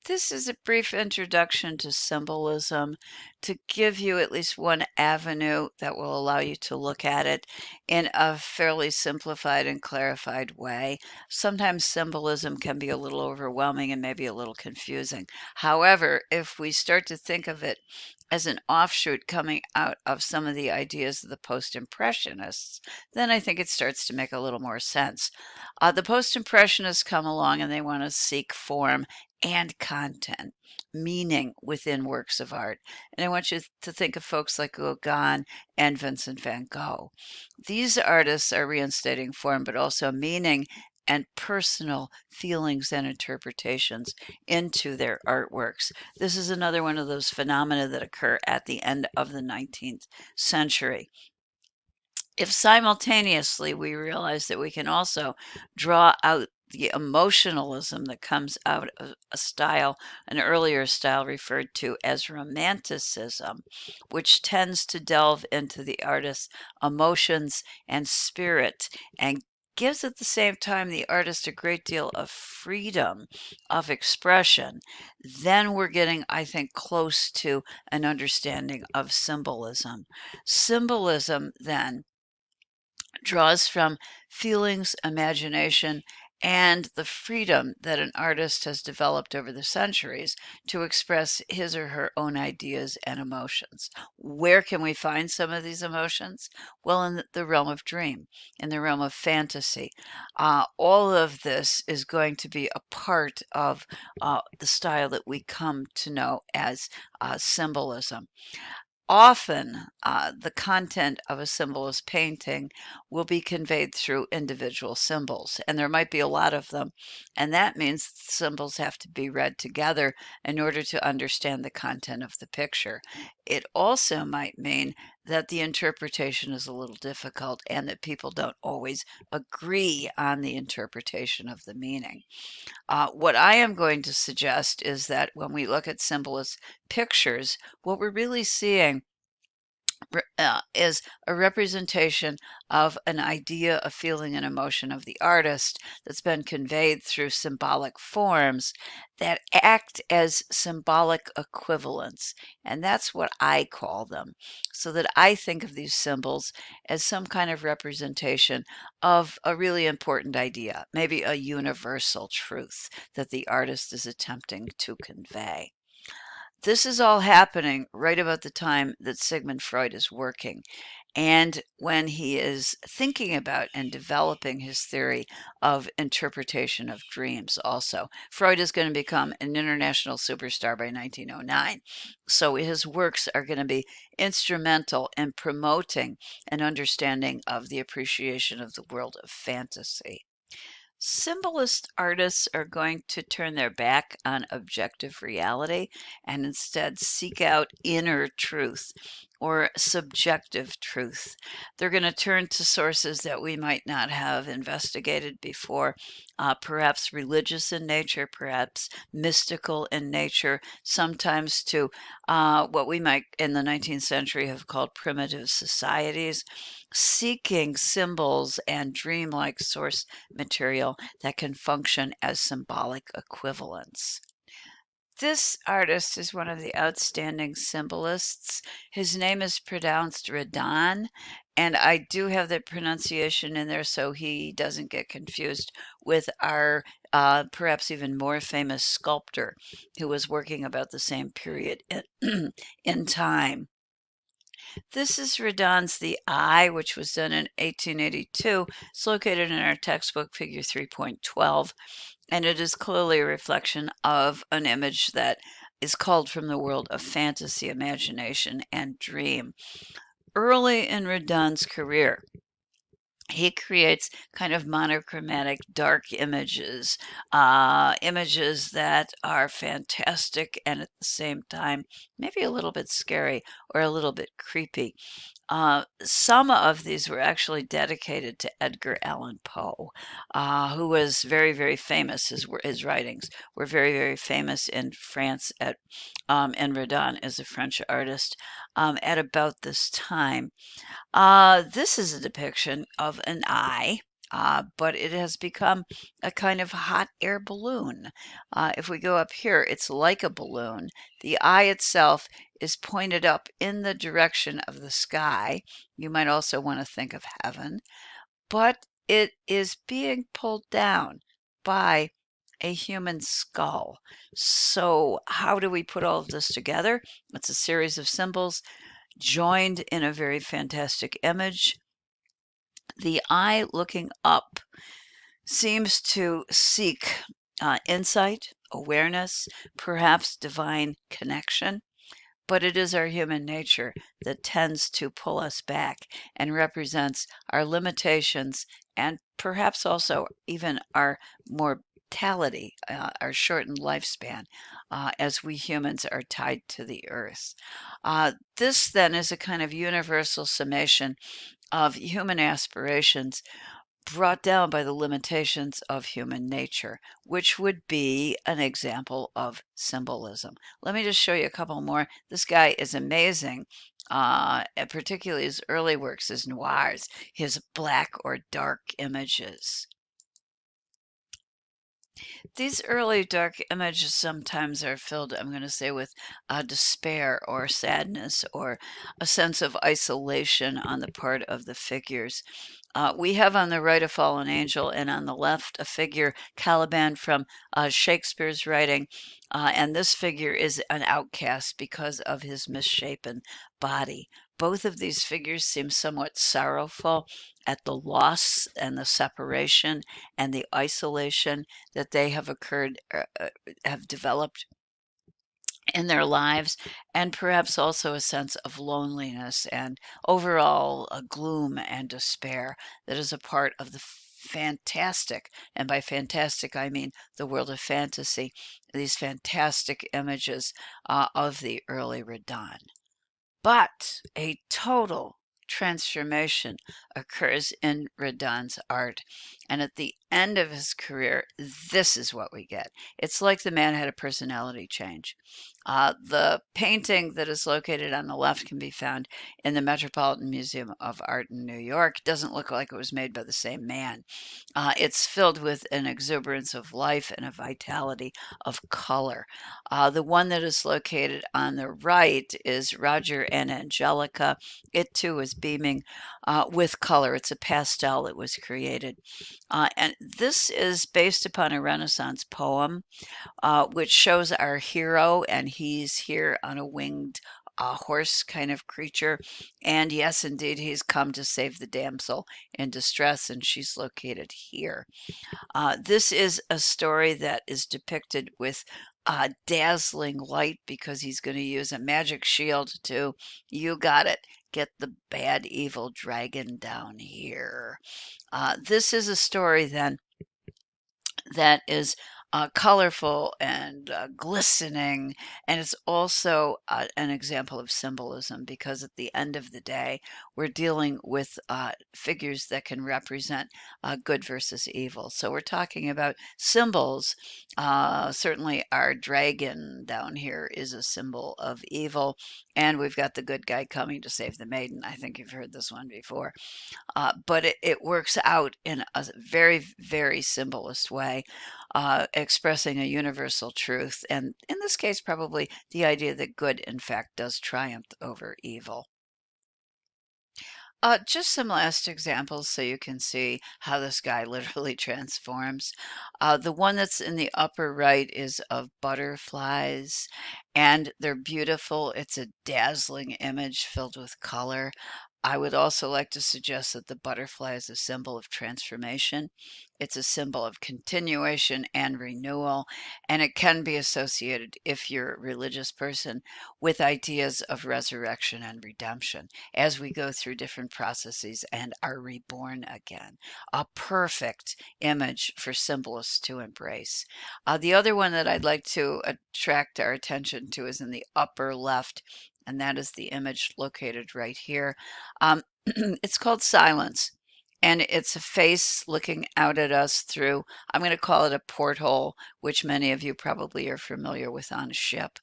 This is a brief introduction to symbolism to give you at least one avenue that will allow you to look at it in a fairly simplified and clarified way. Sometimes symbolism can be a little overwhelming and maybe a little confusing. However, if we start to think of it as an offshoot coming out of some of the ideas of the post-impressionists, then I think it starts to make a little more sense. The post-impressionists come along and they want to seek form and content, meaning within works of art. And I want you to think of folks like Gauguin and Vincent van Gogh. These artists are reinstating form, but also meaning and personal feelings and interpretations into their artworks. This is another one of those phenomena that occur at the end of the 19th century. If simultaneously we realize that we can also draw out the emotionalism that comes out of a style, an earlier style referred to as romanticism, which tends to delve into the artist's emotions and spirit and gives at the same time the artist a great deal of freedom of expression, then we're getting, I think, close to an understanding of symbolism. Symbolism, then, draws from feelings, imagination, and the freedom that an artist has developed over the centuries to express his or her own ideas and emotions. Where can we find some of these emotions? Well, in the realm of dream, in the realm of fantasy. All of this is going to be a part of the style that we come to know as symbolism. Often, the content of a symbolist painting will be conveyed through individual symbols, and there might be a lot of them. And that means symbols have to be read together in order to understand the content of the picture. It also might mean that the interpretation is a little difficult and that people don't always agree on the interpretation of the meaning. What I am going to suggest is that when we look at symbolist pictures, what we're really seeing is a representation of an idea, a feeling, an emotion of the artist that's been conveyed through symbolic forms that act as symbolic equivalents. And that's what I call them. So that I think of these symbols as some kind of representation of a really important idea, maybe a universal truth that the artist is attempting to convey. This is all happening right about the time that Sigmund Freud is working. And when he is thinking about and developing his theory of interpretation of dreams, also, Freud is going to become an international superstar by 1909. So his works are going to be instrumental in promoting an understanding of the appreciation of the world of fantasy. Symbolist artists are going to turn their back on objective reality and instead seek out inner truth or subjective truth. They're going to turn to sources that we might not have investigated before, perhaps religious in nature, perhaps mystical in nature, sometimes to what we might in the 19th century have called primitive societies, seeking symbols and dreamlike source material that can function as symbolic equivalents. This artist is one of the outstanding symbolists. His name is pronounced Redon, and I do have the pronunciation in there so he doesn't get confused with our perhaps even more famous sculptor who was working about the same period in time. This is Redon's The Eye, which was done in 1882. It's located in our textbook, figure 3.12, and it is clearly a reflection of an image that is culled from the world of fantasy, imagination, and dream. Early in Redon's career, he creates kind of monochromatic dark images, images that are fantastic and at the same time maybe a little bit scary or a little bit creepy. Some of these were actually dedicated to Edgar Allan Poe, who was very, very famous. His writings were very, very famous in France and Redon is a French artist at about this time. This is a depiction of an eye. but it has become a kind of hot air balloon. If we go up here, it's like a balloon. The eye itself is pointed up in the direction of the sky. You might also want to think of heaven, but it is being pulled down by a human skull. So, how do we put all of this together? It's a series of symbols joined in a very fantastic image. The eye looking up seems to seek insight, awareness, perhaps divine connection. But it is our human nature that tends to pull us back and represents our limitations and perhaps also even our mortality, our shortened lifespan, as we humans are tied to the earth. This then is a kind of universal summation of human aspirations brought down by the limitations of human nature, which would be an example of symbolism. Let me just show you a couple more. This guy is amazing, and particularly his early works, his noirs, his black or dark images. These early dark images sometimes are filled, I'm going to say, with despair or sadness or a sense of isolation on the part of the figures. We have on the right a fallen angel, and on the left a figure, Caliban, from Shakespeare's writing. And this figure is an outcast because of his misshapen body. Both of these figures seem somewhat sorrowful at the loss and the separation and the isolation that they have occurred, have developed in their lives, and perhaps also a sense of loneliness and overall gloom and despair that is a part of the fantastic, and by fantastic I mean the world of fantasy, these fantastic images of the early Redon. But a total transformation occurs in Redon's art. And at the end of his career, this is what we get. It's like the man had a personality change. The painting that is located on the left can be found in the Metropolitan Museum of Art in New York. It doesn't look like it was made by the same man. It's filled with an exuberance of life and a vitality of color. The one that is located on the right is Roger and Angelica. It too is beaming with color. It's a pastel that was created. And this is based upon a Renaissance poem, which shows our hero, and he's here on a winged horse kind of creature. And yes, indeed, he's come to save the damsel in distress, and she's located here. This is a story that is depicted with dazzling light because he's going to use a magic shield to, you got it, get the bad evil dragon down here. This is a story then that is colorful and glistening. And it's also an example of symbolism because at the end of the day, we're dealing with figures that can represent good versus evil. So we're talking about symbols. Certainly, our dragon down here is a symbol of evil. And we've got the good guy coming to save the maiden. I think you've heard this one before. But it works out in a very, very symbolist way, expressing a universal truth. And in this case, probably the idea that good, in fact, does triumph over evil. Just some last examples so you can see how this guy literally transforms. The one that's in the upper right is of butterflies, and they're beautiful. It's a dazzling image filled with color. I would also like to suggest that the butterfly is a symbol of transformation. It's a symbol of continuation and renewal, and it can be associated, if you're a religious person, with ideas of resurrection and redemption as we go through different processes and are reborn again. A perfect image for symbolists to embrace. The other one that I'd like to attract our attention to is in the upper left, and that is the image located right here. It's called Silence. And it's a face looking out at us through, I'm going to call it a porthole, which many of you probably are familiar with on a ship.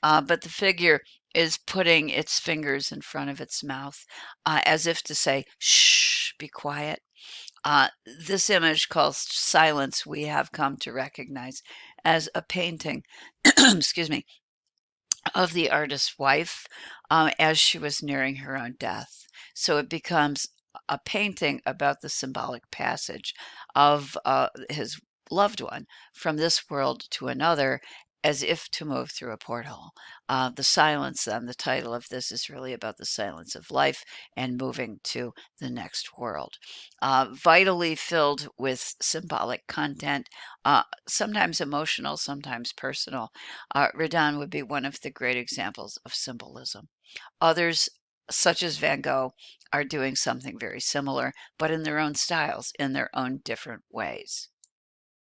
But the figure is putting its fingers in front of its mouth as if to say, shh, be quiet. This image called Silence we have come to recognize as a painting, excuse me, of the artist's wife as she was nearing her own death. So it becomes a painting about the symbolic passage of his loved one from this world to another, as if to move through a portal. The silence, then, the title of this is really about the silence of life and moving to the next world. Vitally filled with symbolic content, sometimes emotional, sometimes personal. Rodin would be one of the great examples of symbolism. Others, such as Van Gogh, are doing something very similar, but in their own styles, in their own different ways.